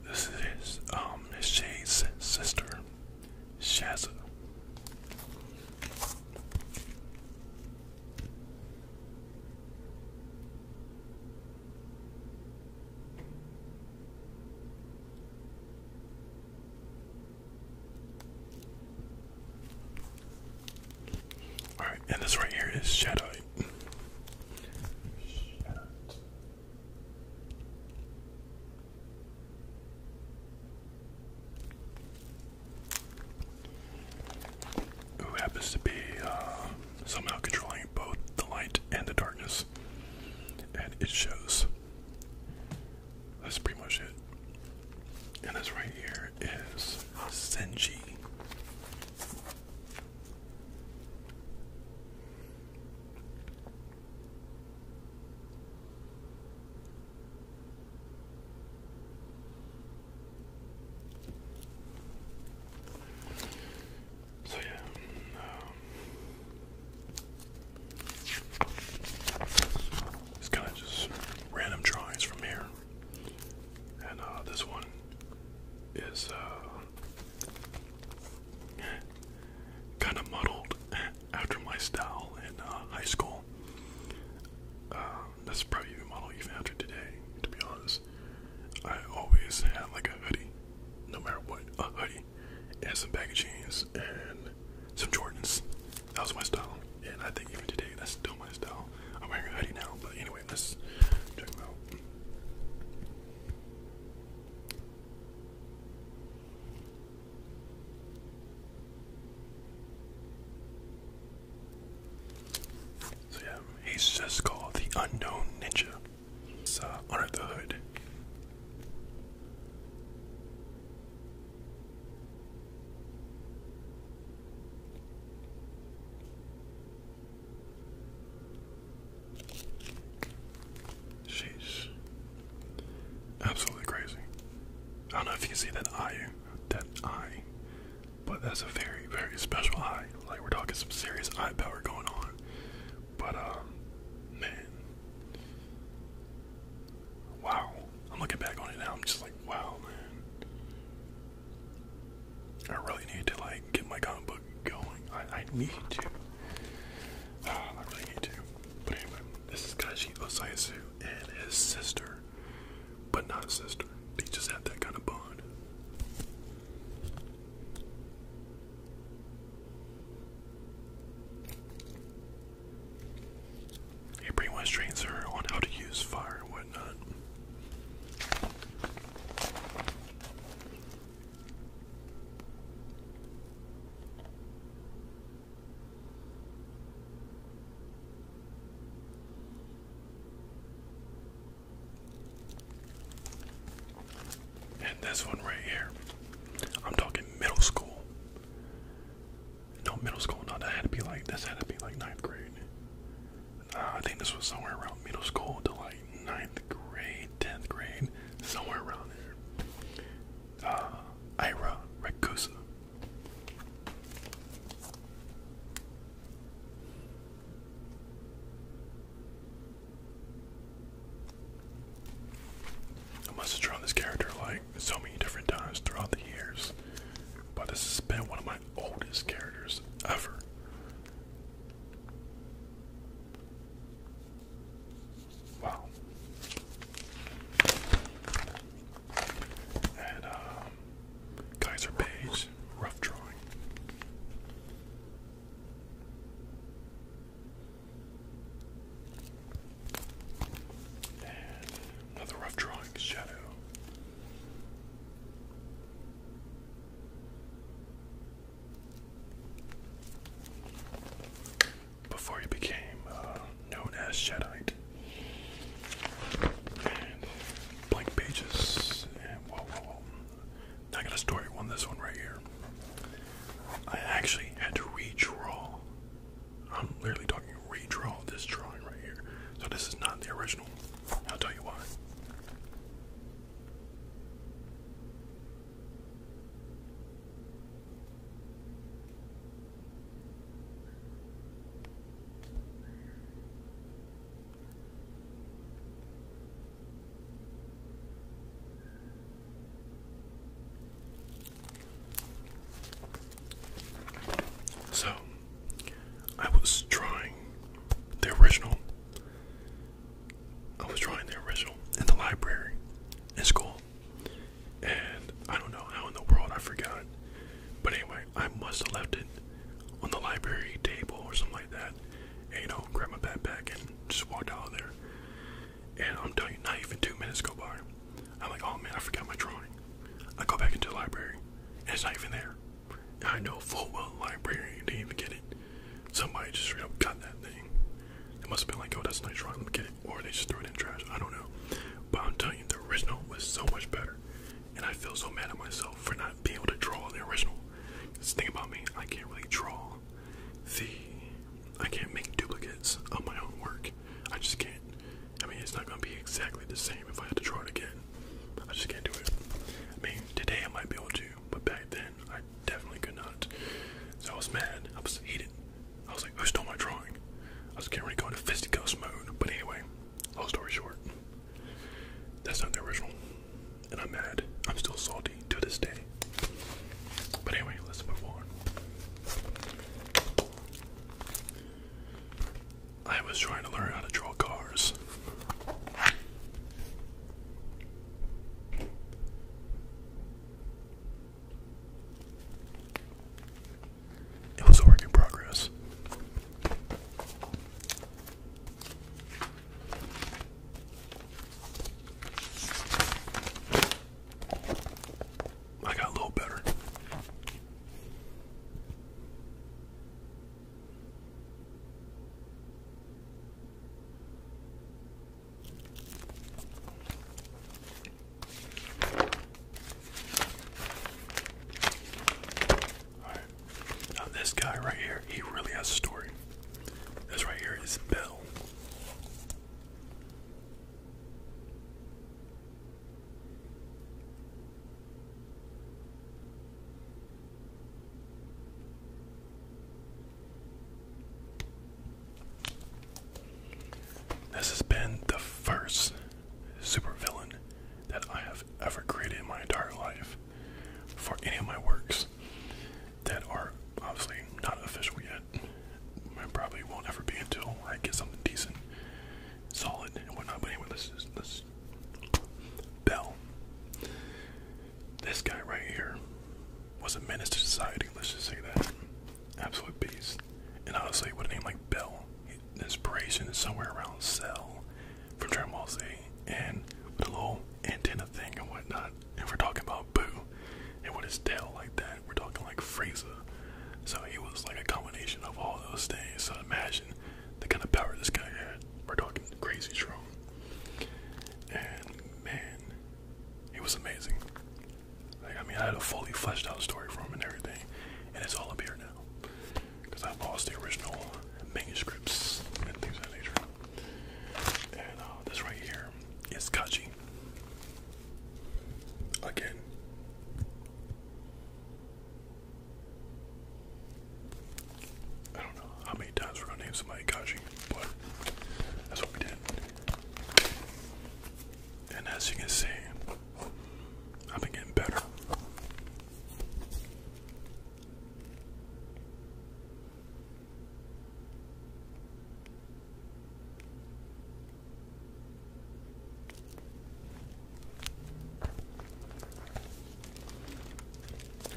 this is his shade's sister, Shazza. Alright, and this right here is Shadow. Who happens to be somehow controlling both the light and the darkness. And it shows. That's pretty much it. And this right here is Senji. So yeah, it's kind of just random drawings from here, and this one is kind of muddled after my style in high school. That's probably even muddled even after today, to be honest. I always had like a hoodie, no matter what, a hoodie, and some baggy jeans, and some Jordans. That was my style, and I think even today that's still my style. I'm wearing a hoodie now, but anyway, let's check them out. So yeah, he's just called the Unknown Ninja. It's under the hood. Sheesh. Absolutely crazy. I don't know if you can see that eye, but that's a very, very special eye. Like, we're talking some serious eye power going on. But, man. Wow. I'm looking back on it now, I'm just like, wow, man. I really need to, like, get my comic book going. I need to. I really need to. But anyway, this is Kashi Osaisu and his sister, but not sister. They just have that kind of bond. He pretty much trains her on how to use fire and whatnot. And this one right here, I'm talking middle school. No, middle school, no, that had to be like, this had to be like 9th grade. I think this was somewhere around middle school to like 9th grade, 10th grade, somewhere around there. Ira Rekusa. I must have drawn this character like so many different times throughout the years, but this has been one of my oldest characters ever. Wow. And Kaiser Page, rough drawing. And another rough drawing, Shadow. library, and it's not even there. And I know full well the librarian didn't even get it. Somebody just straight up got that thing. It must have been like, oh, that's a nice drawing, let me get it. Or they just threw it in trash, I don't know. But I'm telling you, the original was so much better. And I feel so mad at myself for not being able to draw the original. This thing about me, I can't really draw I can't make duplicates of my own work. I just can't. I mean, it's not going to be exactly the same if I had to draw it again. I just can't do it. I mean, today I might be able to, but back then I definitely could not. So I was mad. I was heated. I was like, who stole my drawing? I was getting ready to go into fisticuffs mode. But anyway, long story short, that's not the original. And I'm mad. I'm still salty to this day. But anyway, let's move on. I was trying to learn how to draw cars. It was a work in progress. I got a little better. Alright. Now this guy right here, he really has a story. This right here is Bell. This has been the first supervillain that I have ever created in my entire life for any of my works that are obviously not official yet. I probably won't ever be until I get something decent, solid, and whatnot. But anyway, let's Bell. This guy right here was a menace to society. Let's just say that. Absolute beast. And honestly, with a name like Bell, the inspiration is somewhere around Cell from Dragon Ball Z, and with a little antenna thing and whatnot. And we're talking about Boo, and with his tail like that, we're talking like Frieza. So he was like a combination of all those things. So imagine the kind of power this guy had. We're talking crazy strong. And man, he was amazing. Like, I mean, I had a fully fleshed out story for him and everything, and it's all up here now because I lost the original manuscripts and things of that nature. And this right here is Kaji. Again. I don't know how many times we're gonna name somebody Kaji, but that's what we did. And as you can see, I've been getting better.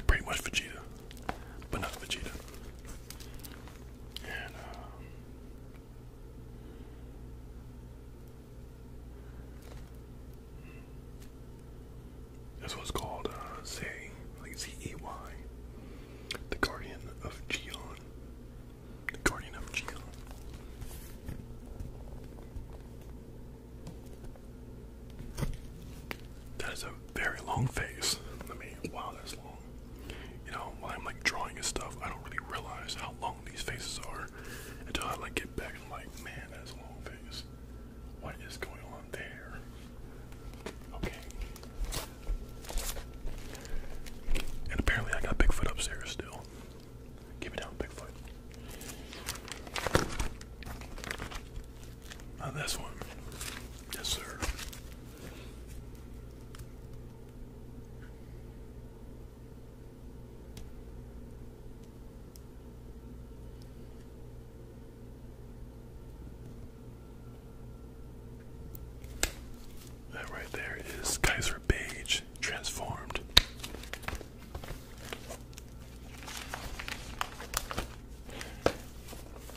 Pretty much Vegeta, but not Vegeta. And this was called Zay, like Z-E-Y, the Guardian of Gion. The Guardian of Gion. That is a very long face. I mean, wow, that's long. You know, while I'm like drawing and stuff, I don't really realize how long these faces are until I like get back and I'm like, man, that's a long face. What is going on there? Okay. And apparently I got Bigfoot upstairs still. Keep it down, Bigfoot. Now this one. Yes, sir. That right there is Kaiser Beige transformed.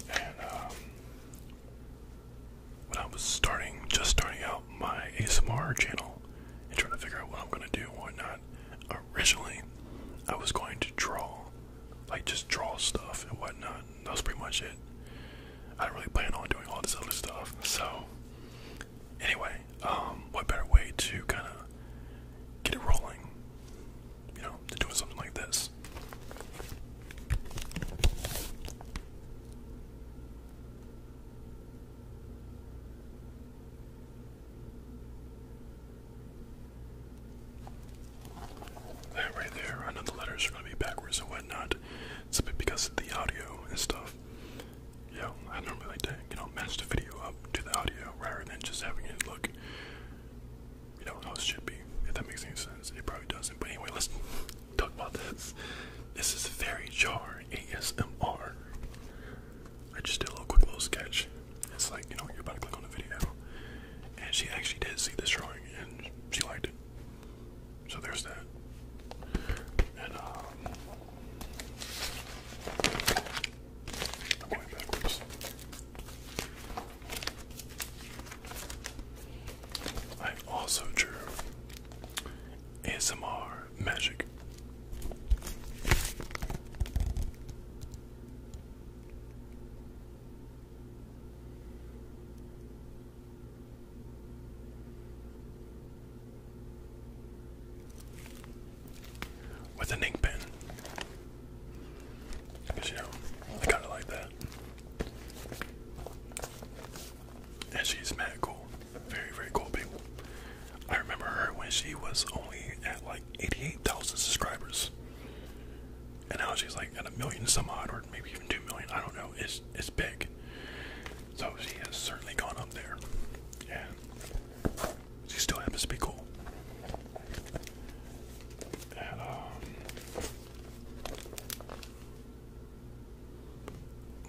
And when I was just starting out my ASMR channel and trying to figure out what I'm gonna do and whatnot, originally draw, like just draw stuff and whatnot. That was pretty much it. I didn't really plan on doing all this other stuff. So anyway, what better way to kind of get it rolling, you know, to doing something like this. That right there, I know the letters are going to be backwards and whatnot. It's a bit because of the audio and stuff. Yeah, I normally like to, you know, match the video up to the audio rather than just having it look, you know, how it should be. If that makes any sense. It probably doesn't. But anyway, let's talk about this. This is Fairy Jar ASMR. I just did a quick little sketch. It's like, you know, you're about to click on the video. And she actually did see this drawing and she liked it. So there's that. And I'm going backwards. I also drew ASMR magic. With an ink pen. Because, you know, I kinda like that. And she's mad cool. Very, very cool people. I remember her when she was only at like 88,000 subscribers. And now she's like at 1 million some odd, or maybe even 2 million. I don't know. It's big. So she has certainly gone up there. And she still happens to be cool. And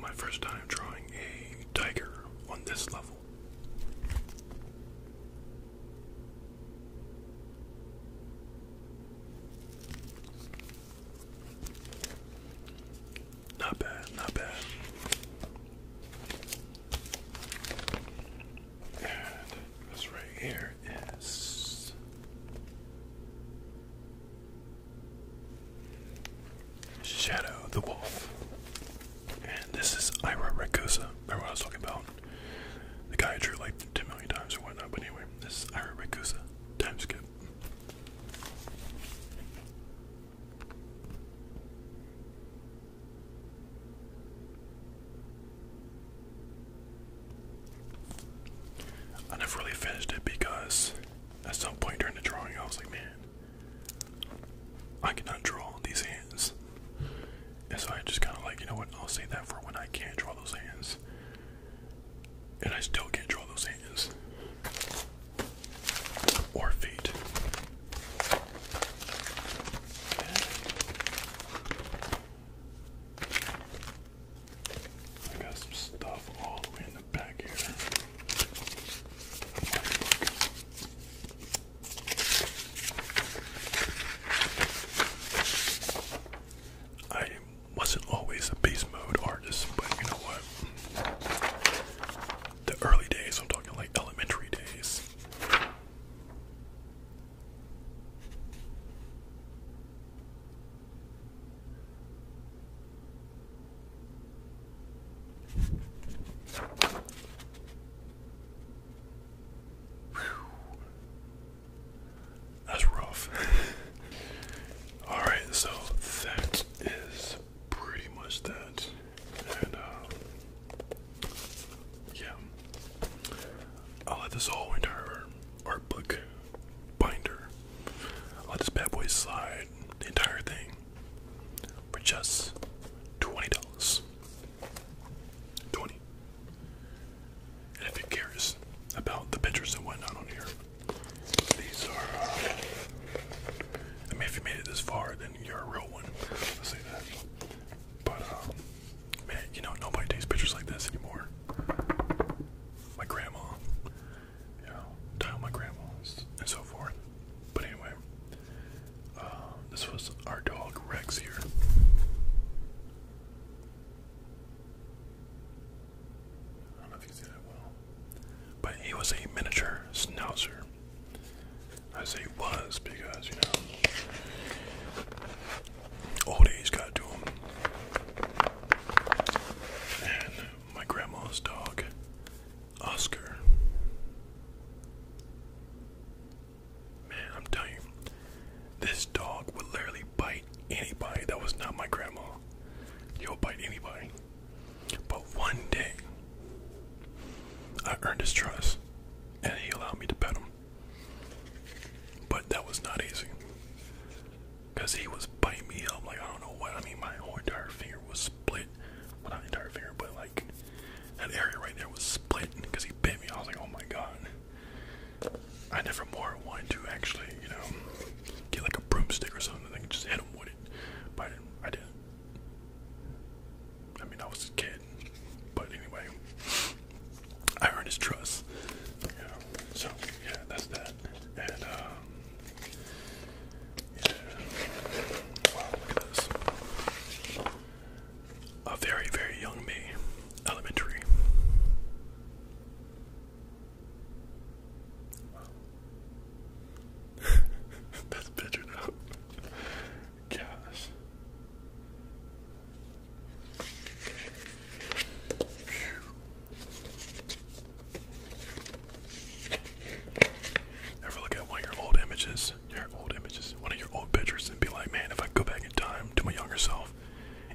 my first time drawing a tiger on this level. Not bad, not bad. And this right here is Shadow the Wolf. And this is Ira Rakusa. Remember what I was talking about? The guy I drew like 10 million times or whatnot. But anyway, this is Ira Rakusa. Time skip. I never really finished it because at some point during the drawing I was like, man, I cannot draw these hands. And so I just kind of like, you know what, I'll save that for when I can't draw those hands. And I still can't draw those hands. Or feet. I got some stuff all the way in the back here. I wasn't always a beast mode artist, but you know what? The early days, I'm talking like elementary days. That's rough. Alright, so that is pretty much that. And, yeah. I'll let this whole entire art book binder, I'll let this bad boy slide, the entire thing, for just $20. 20. And if you're curious about the pictures and whatnot on here, these are, I mean, if you made it this far, then you're a real one. I'll say that. But, man, you know, nobody takes pictures like this anymore. My grandma, you know, die on my grandma and so forth. But anyway, this was our dog Rex here. I don't know if you can see that well. But he was a miniature schnauzer. I say was because, you know, old age trust, and he allowed me to pet him. But that was not easy, because he was biting me up like I don't know what. I mean, my whole entire finger was split. Well, not entire finger, but like that area right there was split because he bit me. I was like, oh my god. I never more wanted to actually, you know, get like a broomstick or something and just hit him with it. But I didn't. I mean, I was a kid. But anyway, I earned his trust. You know, so yeah, that's that. And yeah. Wow, look at this. A very, very young me, elementary. That's pictured up. Gosh. Ever look at one of your old images, one of your old pictures, and be like, man, if I go back in time to my younger self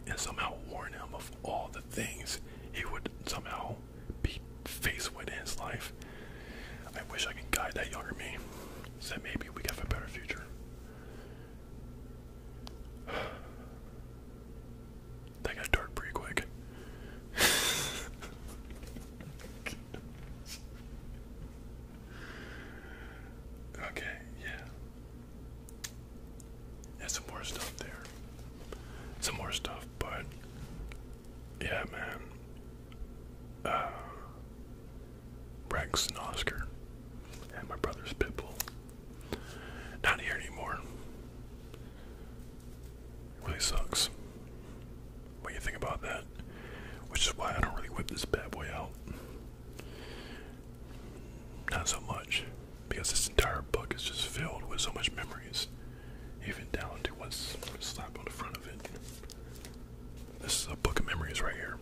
and somehow warn him of all the things he would somehow be faced with in his life, I wish I could guide that younger me so that maybe we could have a better future. That got dark pretty quick. Okay, yeah. There's some more stuff there. Some more stuff, but yeah, man. Rex and Oscar and my brother's Pitbull. Not here anymore. It really sucks when you think about that. Which is why I don't really whip this bad boy out. Not so much. Because this entire book is just filled with so much memories. Even down to what's slapped on the front of it. This is a book of memories right here.